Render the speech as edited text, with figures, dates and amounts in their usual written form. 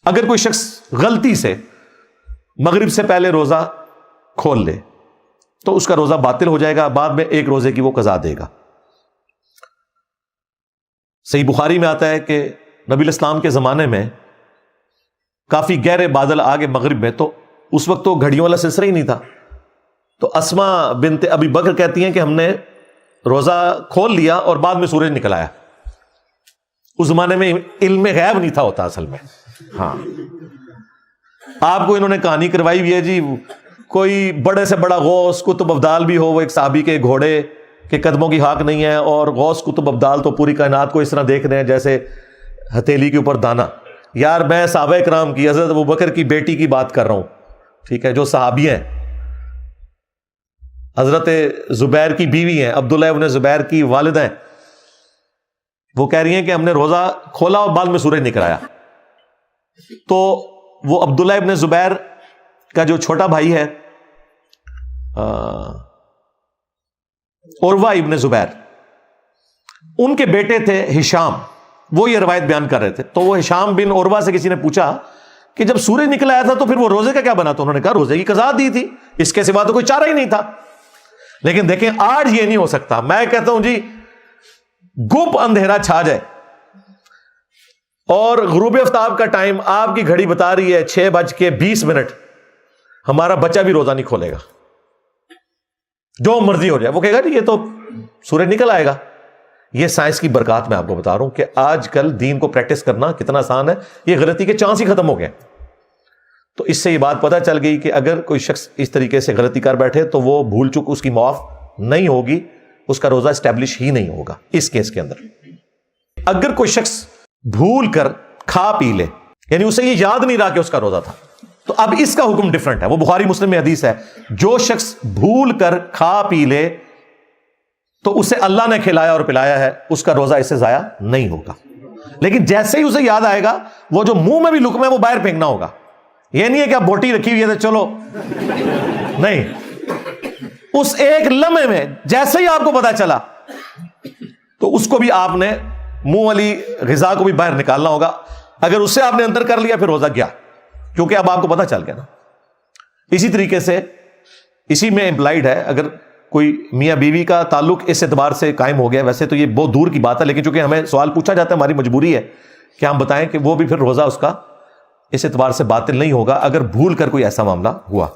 اگر کوئی شخص غلطی سے مغرب سے پہلے روزہ کھول لے تو اس کا روزہ باطل ہو جائے گا، بعد میں ایک روزے کی وہ قضا دے گا۔ صحیح بخاری میں آتا ہے کہ نبی الاسلام کے زمانے میں کافی گہرے بادل آگے مغرب میں، تو اس وقت تو گھڑیوں والا سلسلہ ہی نہیں تھا، تو اسما بنت ابی بکر کہتی ہیں کہ ہم نے روزہ کھول لیا اور بعد میں سورج نکل آیا۔ اس زمانے میں علم غیب نہیں تھا ہوتا اصل میں۔ ہاں، آپ کو انہوں نے کہانی کروائی بھی ہے جی، کوئی بڑے سے بڑا غوث قطب ابدال بھی ہو، وہ ایک صحابی کے گھوڑے کے قدموں کی ہاک نہیں ہے، اور غوث قطب ابدال تو پوری کائنات کو اس طرح دیکھ رہے ہیں جیسے ہتھیلی کے اوپر دانا۔ یار میں صحابہ کرام کی، حضرت ابوبکر کی بیٹی کی بات کر رہا ہوں، ٹھیک ہے، جو صحابی ہیں، حضرت زبیر کی بیوی ہیں، عبداللہ ابن زبیر کی والدہ ہیں، وہ کہہ رہی ہیں کہ ہم نے روزہ کھولا اور بعد میں سورج نکل آیا۔ تو وہ عبداللہ ابن زبیر کا جو چھوٹا بھائی ہے عروہ ابن زبیر، ان کے بیٹے تھے ہشام، وہ یہ روایت بیان کر رہے تھے۔ تو وہ ہشام بن عروہ سے کسی نے پوچھا کہ جب سورج نکل آیا تھا تو پھر وہ روزے کا کیا بنا؟ تو انہوں نے کہا روزے کی قضا دی تھی، اس کے سوا تو کوئی چارہ ہی نہیں تھا۔ لیکن دیکھیں آج یہ نہیں ہو سکتا۔ میں کہتا ہوں جی، گپ اندھیرا چھا جائے اور غروب آفتاب کا ٹائم آپ کی گھڑی بتا رہی ہے 6:20، ہمارا بچہ بھی روزہ نہیں کھولے گا، جو مرضی ہو جائے، وہ کہے گا جی یہ تو سورج نکل آئے گا۔ یہ سائنس کی برکات میں آپ کو بتا رہا ہوں کہ آج کل دین کو پریکٹس کرنا کتنا آسان ہے، یہ غلطی کے چانس ہی ختم ہو گئے۔ تو اس سے یہ بات پتہ چل گئی کہ اگر کوئی شخص اس طریقے سے غلطی کر بیٹھے تو وہ بھول چک اس کی معاف نہیں ہوگی، اس کا روزہ اسٹیبلش ہی نہیں ہوگا۔ اس کیس کے اندر اگر کوئی شخص بھول کر کھا پی لے، یعنی اسے یہ یاد نہیں رہا کہ اس کا روزہ تھا، تو اب اس کا حکم ڈیفرنٹ ہے۔ وہ بخاری مسلم میں حدیث ہے، جو شخص بھول کر کھا پی لے تو اسے اللہ نے کھلایا اور پلایا ہے، اس کا روزہ اس سے ضائع نہیں ہوگا۔ لیکن جیسے ہی اسے یاد آئے گا، وہ جو منہ میں بھی لقمہ ہے وہ باہر پھینکنا ہوگا۔ یہ نہیں ہے کہ آپ بوٹی رکھی ہوئی ہے تو چلو، نہیں، اس ایک لمحے میں جیسے ہی آپ کو پتا چلا تو اس کو بھی آپ نے منہ والی غذا کو بھی باہر نکالنا ہوگا۔ اگر اس سے آپ نے انتر کر لیا پھر روزہ گیا، کیونکہ اب آپ کو پتا چل گیا نا۔ اسی طریقے سے اسی میں امپلائڈ ہے، اگر کوئی میاں بیوی کا تعلق اس اعتبار سے قائم ہو گیا، ویسے تو یہ بہت دور کی بات ہے، لیکن چونکہ ہمیں سوال پوچھا جاتا ہے، ہماری مجبوری ہے کہ ہم بتائیں کہ وہ بھی پھر روزہ اس کا اس اعتبار سے باطل نہیں ہوگا اگر بھول کر کوئی ایسا معاملہ ہوا۔